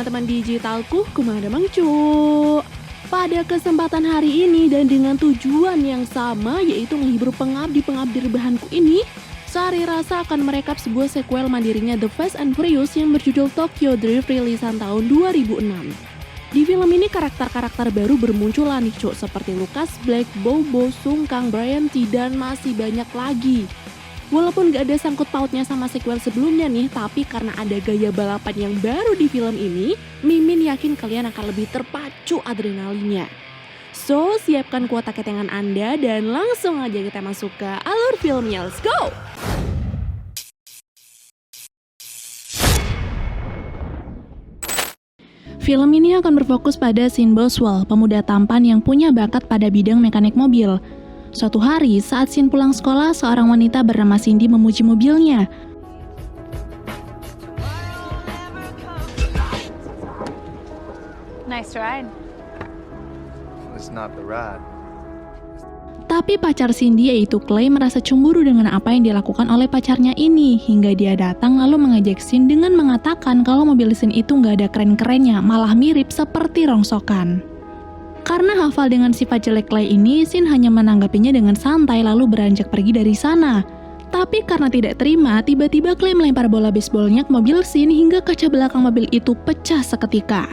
teman-teman digitalku, kumada mangcu. Pada kesempatan hari ini dan dengan tujuan yang sama, yaitu menghibur pengabdi-pengabdi rebahanku ini, Sari rasa akan merekap sebuah sequel mandirinya The Fast and Furious yang berjudul Tokyo Drift rilisan tahun 2006. Di film ini karakter-karakter baru bermunculan nih cuk, seperti Lucas Black, Bobo, Sung Kang, Brian T, dan masih banyak lagi. Walaupun gak ada sangkut pautnya sama sequel sebelumnya nih, tapi karena ada gaya balapan yang baru di film ini, Mimin yakin kalian akan lebih terpacu adrenalinnya. So, siapkan kuota ketengan Anda dan langsung aja kita masuk ke alur filmnya. Let's go! Film ini akan berfokus pada Shin Boswell, pemuda tampan yang punya bakat pada bidang mekanik mobil. Suatu hari, saat Shin pulang sekolah, seorang wanita bernama Cindy memuji mobilnya. Nice ride. It's not the ride. Tapi pacar Cindy yaitu Clay merasa cemburu dengan apa yang dilakukan oleh pacarnya ini, hingga dia datang lalu mengejek Shin dengan mengatakan kalau mobil Shin itu nggak ada keren-kerennya, malah mirip seperti rongsokan. Karena hafal dengan sifat jelek Clay ini, Shin hanya menanggapinya dengan santai lalu beranjak pergi dari sana. Tapi karena tidak terima, tiba-tiba Clay melempar bola baseballnya ke mobil Shin hingga kaca belakang mobil itu pecah seketika.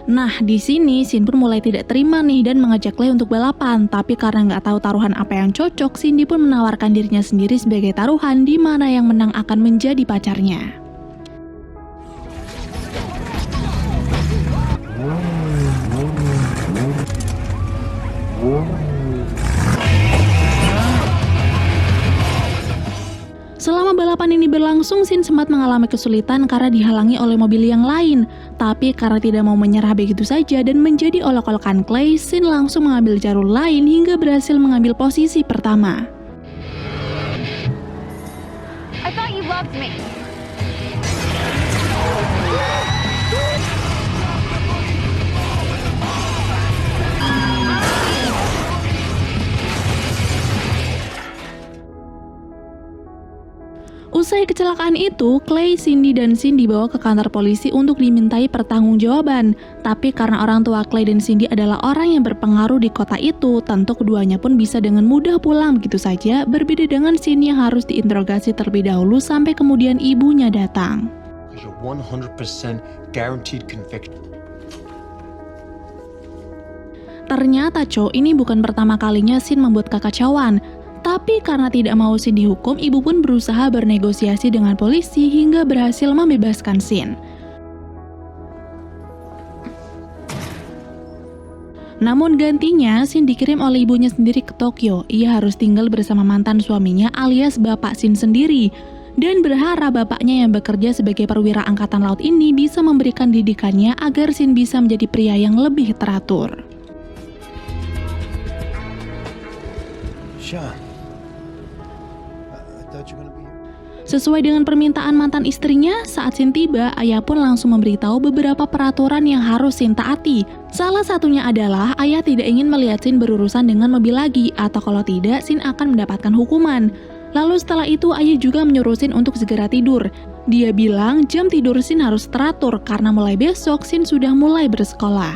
Nah, di sini Shin pun mulai tidak terima nih dan mengajak Clay untuk balapan. Tapi karena nggak tahu taruhan apa yang cocok, Cindy pun menawarkan dirinya sendiri sebagai taruhan di mana yang menang akan menjadi pacarnya. Selama balapan ini berlangsung, Shin sempat mengalami kesulitan karena dihalangi oleh mobil yang lain. Tapi karena tidak mau menyerah begitu saja dan menjadi olok-olokan Clay, Shin langsung mengambil jalur lain hingga berhasil mengambil posisi pertama. I thought you loved me. Usai kecelakaan itu, Clay, Cindy, dan Shin dibawa ke kantor polisi untuk dimintai pertanggungjawaban. Tapi karena orang tua Clay dan Cindy adalah orang yang berpengaruh di kota itu, tentu keduanya pun bisa dengan mudah pulang begitu saja, berbeda dengan Shin yang harus diinterogasi terlebih dahulu sampai kemudian ibunya datang. You're 100% guaranteed conviction. Ternyata ini bukan pertama kalinya Shin membuat kekacauan. Tapi karena tidak mau Shin dihukum, ibu pun berusaha bernegosiasi dengan polisi hingga berhasil membebaskan Shin. Namun gantinya, Shin dikirim oleh ibunya sendiri ke Tokyo. Ia harus tinggal bersama mantan suaminya alias bapak Shin sendiri. Dan berharap bapaknya yang bekerja sebagai perwira angkatan laut ini bisa memberikan didikannya agar Shin bisa menjadi pria yang lebih teratur. Sean, I thought you were gonna be here. Sesuai dengan permintaan mantan istrinya, saat Shin tiba, ayah pun langsung memberitahu beberapa peraturan yang harus Shin taati. Salah satunya adalah ayah tidak ingin melihat Shin berurusan dengan mobil lagi, atau kalau tidak, Shin akan mendapatkan hukuman. Lalu setelah itu, ayah juga menyuruh Shin untuk segera tidur. Dia bilang jam tidur Shin harus teratur karena mulai besok Shin sudah mulai bersekolah.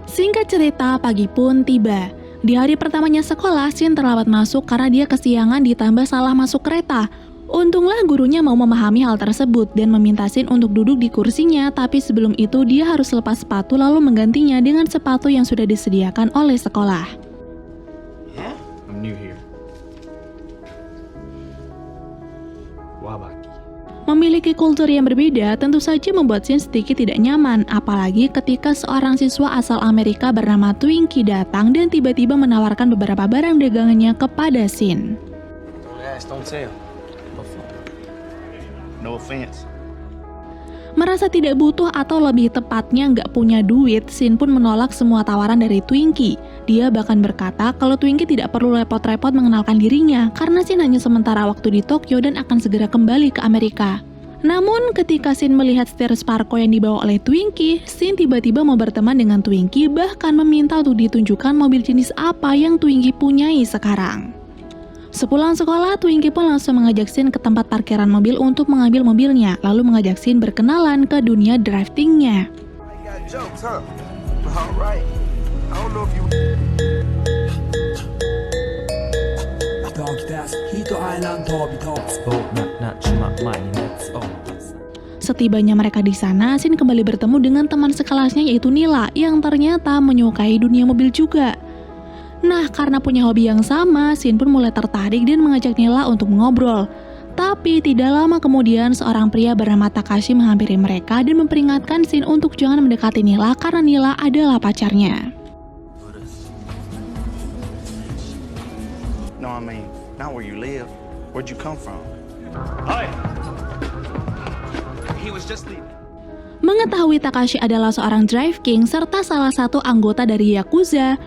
Singkat cerita, pagi pun tiba. Di hari pertamanya sekolah, Shin terlambat masuk karena dia kesiangan ditambah salah masuk kereta. Untunglah gurunya mau memahami hal tersebut dan meminta Shin untuk duduk di kursinya, tapi sebelum itu dia harus lepas sepatu lalu menggantinya dengan sepatu yang sudah disediakan oleh sekolah. Yeah? I'm new here. Wabaki. Memiliki kultur yang berbeda tentu saja membuat Shin sedikit tidak nyaman, apalagi ketika seorang siswa asal Amerika bernama Twinkie datang dan tiba-tiba menawarkan beberapa barang dagangannya kepada Shin. Don't ask, don't tell. No offense. Merasa tidak butuh atau lebih tepatnya nggak punya duit, Shin pun menolak semua tawaran dari Twinkie. Dia bahkan berkata kalau Twinkie tidak perlu repot-repot mengenalkan dirinya karena Shin hanya sementara waktu di Tokyo dan akan segera kembali ke Amerika. Namun ketika Shin melihat setir Sparko yang dibawa oleh Twinkie, Shin tiba-tiba mau berteman dengan Twinkie, bahkan meminta untuk ditunjukkan mobil jenis apa yang Twinkie punyai sekarang. Sepulang sekolah, Twinkie pun langsung mengajak Shin ke tempat parkiran mobil untuk mengambil mobilnya, lalu mengajak Shin berkenalan ke dunia driftingnya. Setibanya mereka di sana, Shin kembali bertemu dengan teman sekelasnya yaitu Nila yang ternyata menyukai dunia mobil juga. Nah, karena punya hobi yang sama, Shin pun mulai tertarik dan mengajak Nila untuk mengobrol. Tapi tidak lama kemudian seorang pria bernama Takashi menghampiri mereka dan memperingatkan Shin untuk jangan mendekati Nila karena Nila adalah pacarnya. No, I mean, not where you live. Where'd you come from? Hi. He was just leaving. Mengetahui Takashi adalah seorang Drive King serta salah satu anggota dari Yakuza,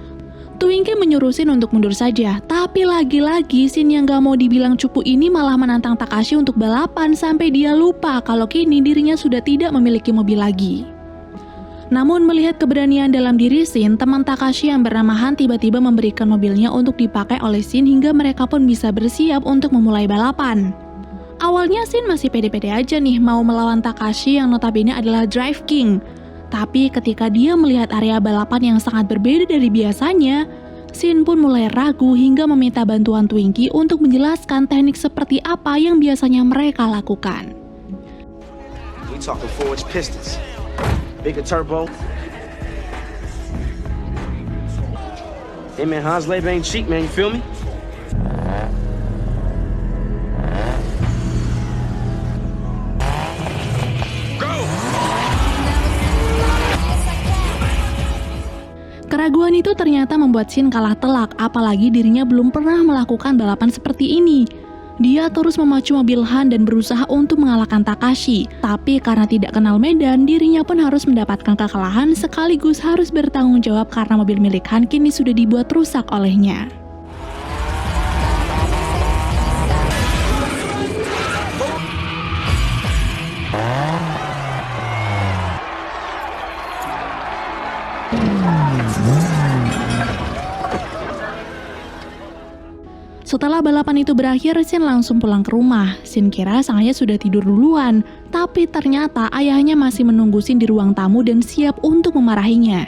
Twinkie menyuruh Shin untuk mundur saja. Tapi lagi-lagi Shin yang gak mau dibilang cupu ini malah menantang Takashi untuk balapan sampai dia lupa kalau kini dirinya sudah tidak memiliki mobil lagi. Namun melihat keberanian dalam diri Shin, teman Takashi yang bernama Han tiba-tiba memberikan mobilnya untuk dipakai oleh Shin hingga mereka pun bisa bersiap untuk memulai balapan. Awalnya Shin masih pede-pede aja nih mau melawan Takashi yang notabene adalah Drive King. Tapi ketika dia melihat area balapan yang sangat berbeda dari biasanya, Shin pun mulai ragu hingga meminta bantuan Twinkie untuk menjelaskan teknik seperti apa yang biasanya mereka lakukan. We talking forged pistons, bigger turbo. Hey man, Hans labor ain't cheap, man. You feel me? Keraguan itu ternyata membuat Shin kalah telak, apalagi dirinya belum pernah melakukan balapan seperti ini. Dia terus memacu mobil Han dan berusaha untuk mengalahkan Takashi. Tapi karena tidak kenal medan, dirinya pun harus mendapatkan kekalahan sekaligus harus bertanggung jawab karena mobil milik Han kini sudah dibuat rusak olehnya. Setelah balapan itu berakhir, Shin langsung pulang ke rumah. Shin kira sang ayah sudah tidur duluan, tapi ternyata ayahnya masih menunggu Shin di ruang tamu dan siap untuk memarahinya.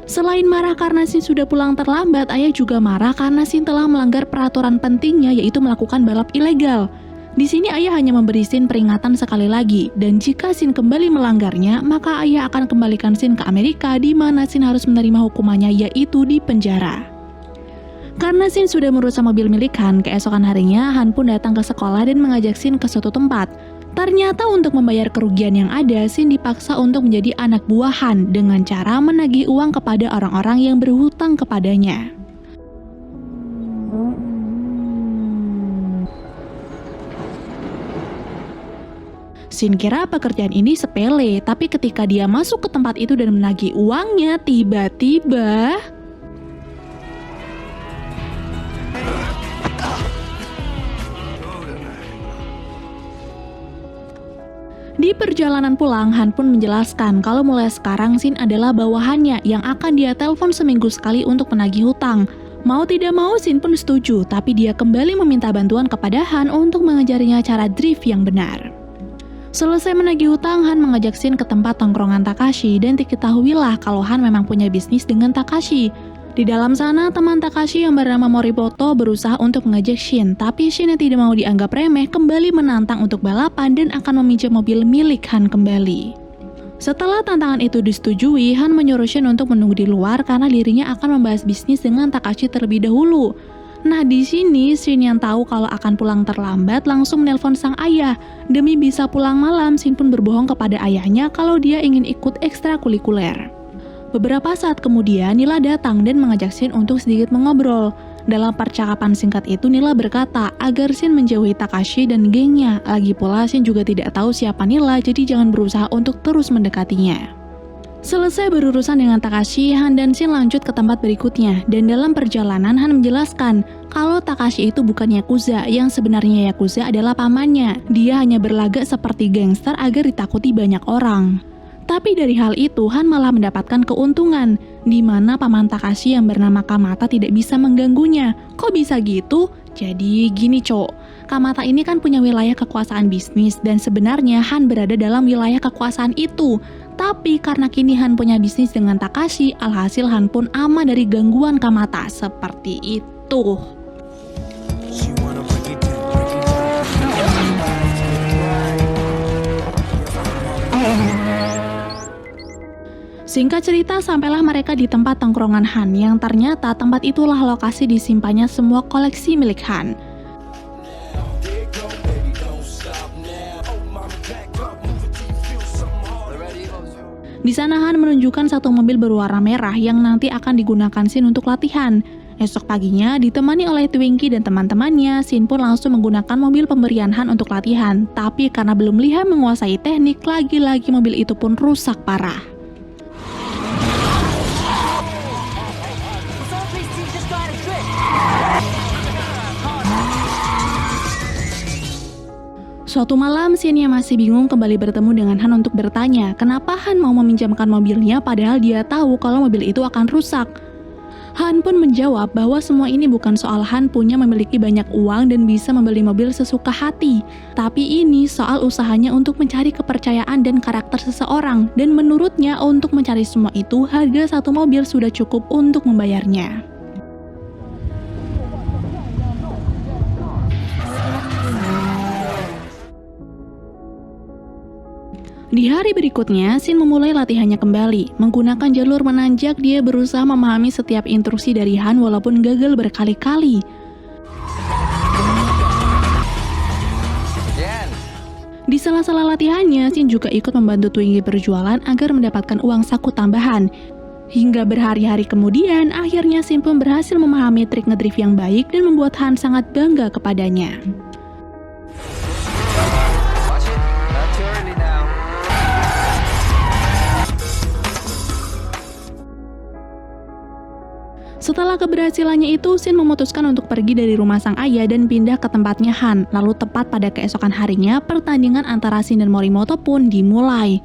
Selain marah karena Shin sudah pulang terlambat, ayah juga marah karena Shin telah melanggar peraturan pentingnya yaitu melakukan balap ilegal. Di sini ayah hanya memberi Shin peringatan sekali lagi, dan jika Shin kembali melanggarnya, maka ayah akan kembalikan Shin ke Amerika di mana Shin harus menerima hukumannya yaitu di penjara. Karena Shin sudah merusak mobil milik Han, keesokan harinya Han pun datang ke sekolah dan mengajak Shin ke suatu tempat. Ternyata untuk membayar kerugian yang ada, Shin dipaksa untuk menjadi anak buah Han dengan cara menagih uang kepada orang-orang yang berhutang kepadanya. Shin kira pekerjaan ini sepele, tapi ketika dia masuk ke tempat itu dan menagih uangnya, tiba-tiba di perjalanan pulang, Han pun menjelaskan kalau mulai sekarang Shin adalah bawahannya yang akan dia telepon seminggu sekali untuk menagih hutang. Mau tidak mau Shin pun setuju, tapi dia kembali meminta bantuan kepada Han untuk mengajarinya cara drift yang benar. Selesai menagih hutang, Han mengajak Shin ke tempat tongkrongan Takashi dan diketahuilah kalau Han memang punya bisnis dengan Takashi. Di dalam sana, teman Takashi yang bernama Morimoto berusaha untuk mengajak Shin, tapi Shin yang tidak mau dianggap remeh kembali menantang untuk balapan dan akan meminjam mobil milik Han kembali. Setelah tantangan itu disetujui, Han menyuruh Shin untuk menunggu di luar karena dirinya akan membahas bisnis dengan Takashi terlebih dahulu. Nah, di sini Shin yang tahu kalau akan pulang terlambat langsung menelpon sang ayah. Demi bisa pulang malam, Shin pun berbohong kepada ayahnya kalau dia ingin ikut ekstrakurikuler. Beberapa saat kemudian, Nila datang dan mengajak Shin untuk sedikit mengobrol. Dalam percakapan singkat itu, Nila berkata agar Shin menjauhi Takashi dan gengnya. Lagi pula, Shin juga tidak tahu siapa Nila, jadi jangan berusaha untuk terus mendekatinya. Selesai berurusan dengan Takashi, Han dan Shin lanjut ke tempat berikutnya. Dan dalam perjalanan, Han menjelaskan kalau Takashi itu bukan Yakuza, yang sebenarnya Yakuza adalah pamannya. Dia hanya berlagak seperti gangster agar ditakuti banyak orang. Tapi dari hal itu, Han malah mendapatkan keuntungan, di mana paman Takashi yang bernama Kamata tidak bisa mengganggunya. Kok bisa gitu? Jadi gini cok, Kamata ini kan punya wilayah kekuasaan bisnis, dan sebenarnya Han berada dalam wilayah kekuasaan itu. Tapi karena kini Han punya bisnis dengan Takashi, alhasil Han pun aman dari gangguan Kamata. Seperti itu. Singkat cerita, sampailah mereka di tempat tongkrongan Han, yang ternyata tempat itulah lokasi disimpannya semua koleksi milik Han. Di sana Han menunjukkan satu mobil berwarna merah yang nanti akan digunakan Shin untuk latihan. Esok paginya, ditemani oleh Twinkie dan teman-temannya, Shin pun langsung menggunakan mobil pemberian Han untuk latihan. Tapi karena belum lihat menguasai teknik, lagi-lagi mobil itu pun rusak parah. Suatu malam, Shin yang masih bingung kembali bertemu dengan Han untuk bertanya kenapa Han mau meminjamkan mobilnya padahal dia tahu kalau mobil itu akan rusak. Han pun menjawab bahwa semua ini bukan soal Han punya memiliki banyak uang dan bisa membeli mobil sesuka hati. Tapi ini soal usahanya untuk mencari kepercayaan dan karakter seseorang. Dan menurutnya untuk mencari semua itu, harga satu mobil sudah cukup untuk membayarnya. Di hari berikutnya, Shin memulai latihannya kembali. Menggunakan jalur menanjak, dia berusaha memahami setiap instruksi dari Han walaupun gagal berkali-kali. Di sela-sela latihannya, Shin juga ikut membantu Twinkie berjualan agar mendapatkan uang saku tambahan. Hingga berhari-hari kemudian, akhirnya Shin pun berhasil memahami trik ngedrift yang baik dan membuat Han sangat bangga kepadanya. Setelah keberhasilannya itu, Shin memutuskan untuk pergi dari rumah sang ayah dan pindah ke tempatnya Han. Lalu tepat pada keesokan harinya, pertandingan antara Shin dan Morimoto pun dimulai.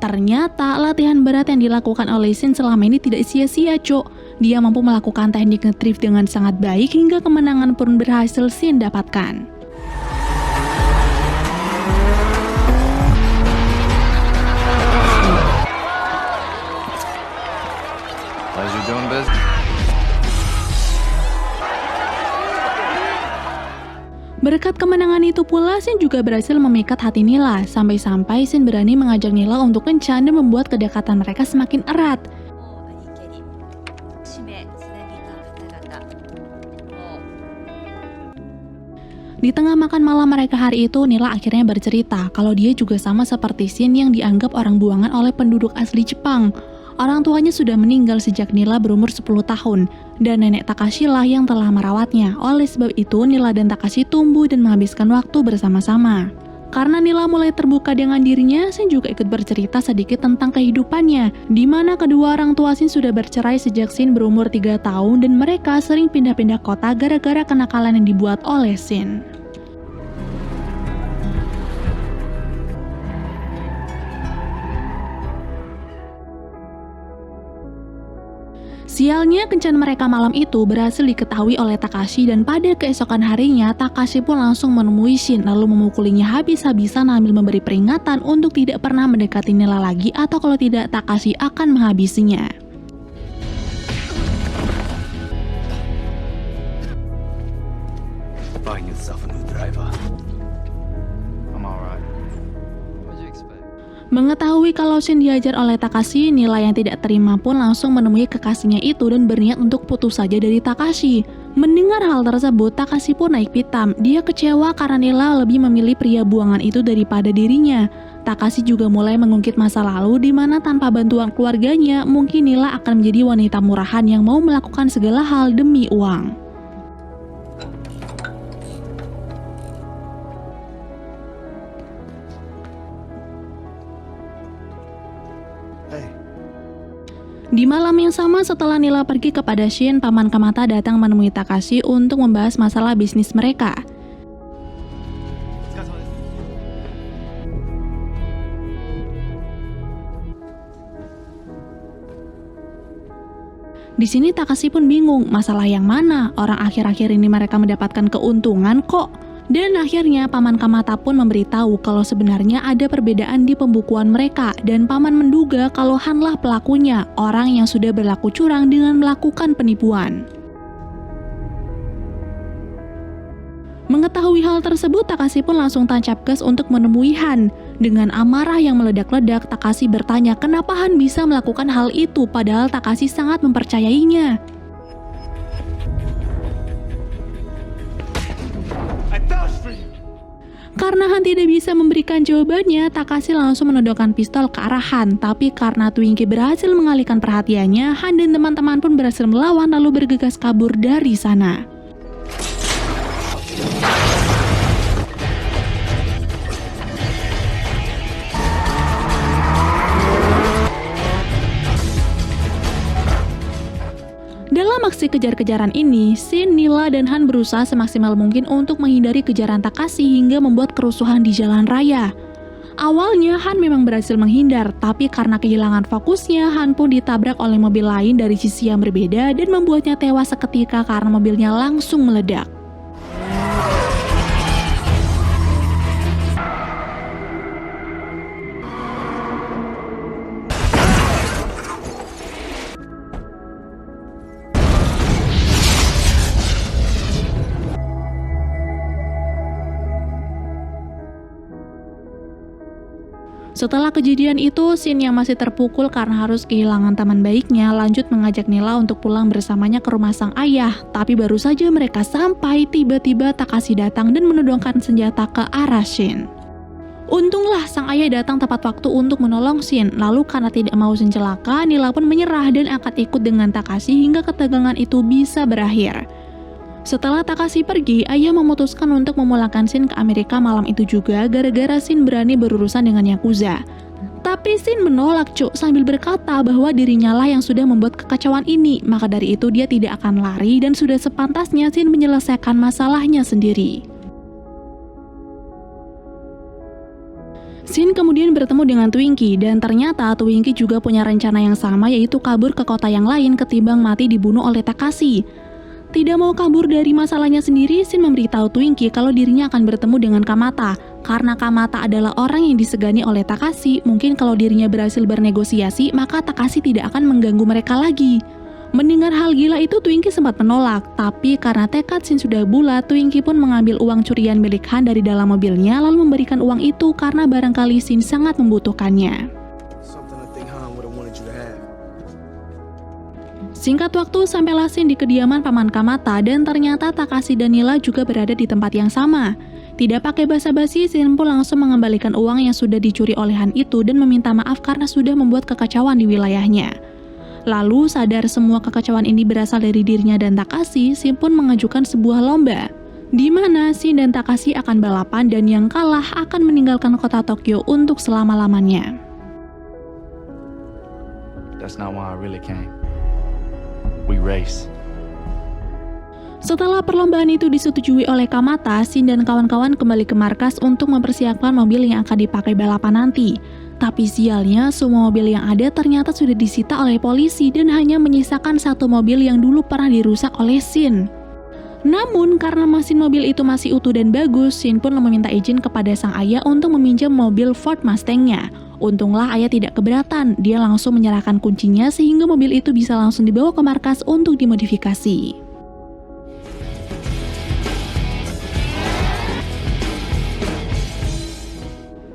Ternyata latihan berat yang dilakukan oleh Shin selama ini tidak sia-sia, cok. Dia mampu melakukan teknik ngedrift dengan sangat baik hingga kemenangan pun berhasil Shin dapatkan. Pleasure doing business. Berkat kemenangan itu pula, Shin juga berhasil memikat hati Nila. Sampai-sampai Shin berani mengajak Nila untuk kencan dan membuat kedekatan mereka semakin erat. Di tengah makan malam mereka hari itu, Nila akhirnya bercerita kalau dia juga sama seperti Shin yang dianggap orang buangan oleh penduduk asli Jepang. Orang tuanya sudah meninggal sejak Nila berumur 10 tahun, dan nenek Takashi lah yang telah merawatnya. Oleh sebab itu, Nila dan Takashi tumbuh dan menghabiskan waktu bersama-sama. Karena Nila mulai terbuka dengan dirinya, Shin juga ikut bercerita sedikit tentang kehidupannya, di mana kedua orang tua Shin sudah bercerai sejak Shin berumur 3 tahun dan mereka sering pindah-pindah kota gara-gara kenakalan yang dibuat oleh Shin. Sialnya, kencan mereka malam itu berhasil diketahui oleh Takashi dan pada keesokan harinya, Takashi pun langsung menemui Shin lalu memukulinya habis-habisan sambil memberi peringatan untuk tidak pernah mendekati Nila lagi atau kalau tidak Takashi akan menghabisinya. Buying yourself a new driver. I'm alright. What'd you expect? Mengetahui kalau Shin dihajar oleh Takashi, Nila yang tidak terima pun langsung menemui kekasihnya itu dan berniat untuk putus saja dari Takashi. Mendengar hal tersebut, Takashi pun naik pitam. Dia kecewa karena Nila lebih memilih pria buangan itu daripada dirinya. Takashi juga mulai mengungkit masa lalu di mana tanpa bantuan keluarganya, mungkin Nila akan menjadi wanita murahan yang mau melakukan segala hal demi uang. Di malam yang sama setelah Nila pergi kepada Shin, paman Kamata datang menemui Takashi untuk membahas masalah bisnis mereka. Di sini Takashi pun bingung, masalah yang mana? Orang akhir-akhir ini mereka mendapatkan keuntungan kok. Dan akhirnya paman Kamata pun memberitahu kalau sebenarnya ada perbedaan di pembukuan mereka dan paman menduga kalau Han lah pelakunya, orang yang sudah berlaku curang dengan melakukan penipuan. Mengetahui hal tersebut, Takashi pun langsung tancap gas untuk menemui Han. Dengan amarah yang meledak-ledak, Takashi bertanya kenapa Han bisa melakukan hal itu padahal Takashi sangat mempercayainya. Karena Han tidak bisa memberikan jawabannya, Takashi langsung menodongkan pistol ke arah Han. Tapi karena Twinkie berhasil mengalihkan perhatiannya, Han dan teman-teman pun berhasil melawan lalu bergegas kabur dari sana. Dalam aksi kejar-kejaran ini, Shin, Nila, dan Han berusaha semaksimal mungkin untuk menghindari kejaran Takashi hingga membuat kerusuhan di jalan raya. Awalnya Han memang berhasil menghindar, tapi karena kehilangan fokusnya, Han pun ditabrak oleh mobil lain dari sisi yang berbeda dan membuatnya tewas seketika karena mobilnya langsung meledak. Setelah kejadian itu, Shin yang masih terpukul karena harus kehilangan teman baiknya lanjut mengajak Nila untuk pulang bersamanya ke rumah sang ayah. Tapi baru saja mereka sampai, tiba-tiba Takashi datang dan menodongkan senjata ke arah Shin. Untunglah sang ayah datang tepat waktu untuk menolong Shin. Lalu karena tidak mau Shin celaka, Nila pun menyerah dan akan ikut dengan Takashi hingga ketegangan itu bisa berakhir. Setelah Takashi pergi, ayah memutuskan untuk memulangkan Shin ke Amerika malam itu juga gara-gara Shin berani berurusan dengan Yakuza. Tapi Shin menolak sambil berkata bahwa dirinya lah yang sudah membuat kekacauan ini. Maka dari itu dia tidak akan lari dan sudah sepantasnya Shin menyelesaikan masalahnya sendiri. Shin kemudian bertemu dengan Twinkie dan ternyata Twinkie juga punya rencana yang sama, yaitu kabur ke kota yang lain ketimbang mati dibunuh oleh Takashi. Tidak mau kabur dari masalahnya sendiri, Shin memberitahu Twinkie kalau dirinya akan bertemu dengan Kamata. Karena Kamata adalah orang yang disegani oleh Takashi, mungkin kalau dirinya berhasil bernegosiasi, maka Takashi tidak akan mengganggu mereka lagi. Mendengar hal gila itu, Twinkie sempat menolak. Tapi karena tekad Shin sudah bulat, Twinkie pun mengambil uang curian milik Han dari dalam mobilnya, lalu memberikan uang itu karena barangkali Shin sangat membutuhkannya. Singkat waktu, sampailah Shin di kediaman paman Kamata dan ternyata Takashi dan Nila juga berada di tempat yang sama. Tidak pakai basa-basi, Shin pun langsung mengembalikan uang yang sudah dicuri oleh Han itu dan meminta maaf karena sudah membuat kekacauan di wilayahnya. Lalu sadar semua kekacauan ini berasal dari dirinya dan Takashi, Shin pun mengajukan sebuah lomba, di mana Shin dan Takashi akan balapan dan yang kalah akan meninggalkan kota Tokyo untuk selama-lamanya. That's not why I really came. We race. Setelah perlombaan itu disetujui oleh Kamata, Shin dan kawan-kawan kembali ke markas untuk mempersiapkan mobil yang akan dipakai balapan nanti. Tapi sialnya, semua mobil yang ada ternyata sudah disita oleh polisi dan hanya menyisakan satu mobil yang dulu pernah dirusak oleh Shin. Namun karena mesin mobil itu masih utuh dan bagus, Shin pun meminta izin kepada sang ayah untuk meminjam mobil Ford Mustang-nya. Untunglah ayah tidak keberatan, dia langsung menyerahkan kuncinya sehingga mobil itu bisa langsung dibawa ke markas untuk dimodifikasi.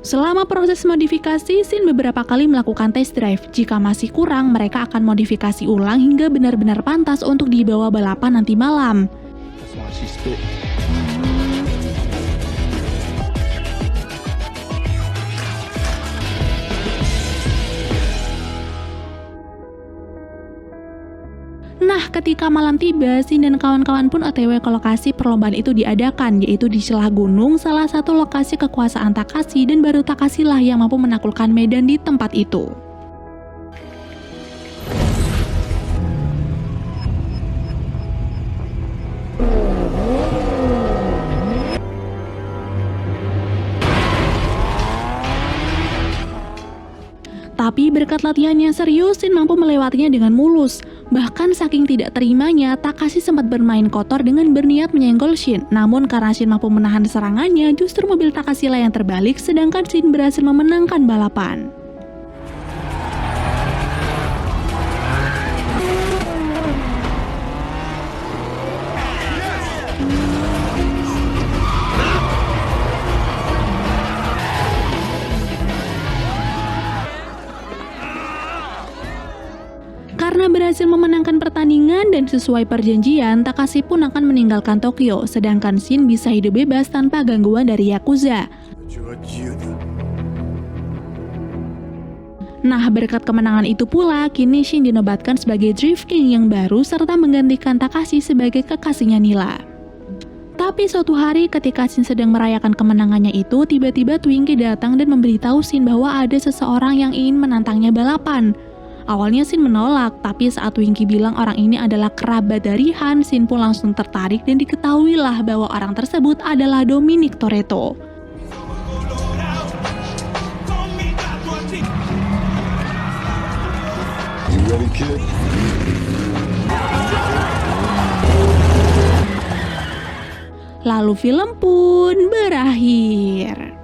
Selama proses modifikasi, Shin beberapa kali melakukan test drive. Jika masih kurang, mereka akan modifikasi ulang hingga benar-benar pantas untuk dibawa balapan nanti malam. That's why she spit. Nah, ketika malam tiba, Shin dan kawan-kawan pun OTW ke lokasi perlombaan itu diadakan, yaitu di celah gunung, salah satu lokasi kekuasaan Takashi, dan baru Takashi lah yang mampu menaklukkan medan di tempat itu. Tapi berkat latihan yang serius, Shin mampu melewatinya dengan mulus. Bahkan saking tidak terimanya, Takashi sempat bermain kotor dengan berniat menyenggol Shin. Namun karena Shin mampu menahan serangannya, justru mobil Takashi lah yang terbalik, sedangkan Shin berhasil memenangkan balapan. Karena berhasil memenangkan pertandingan dan sesuai perjanjian, Takashi pun akan meninggalkan Tokyo, sedangkan Shin bisa hidup bebas tanpa gangguan dari Yakuza. Nah, berkat kemenangan itu pula, kini Shin dinobatkan sebagai Drift King yang baru serta menggantikan Takashi sebagai kekasihnya Nila. Tapi suatu hari ketika Shin sedang merayakan kemenangannya itu, tiba-tiba Twinkie datang dan memberitahu Shin bahwa ada seseorang yang ingin menantangnya balapan. Awalnya Shin menolak, tapi saat Twinkie bilang orang ini adalah kerabat dari Han, Shin pun langsung tertarik dan diketahuilah bahwa orang tersebut adalah Dominic Toretto. Lalu film pun berakhir.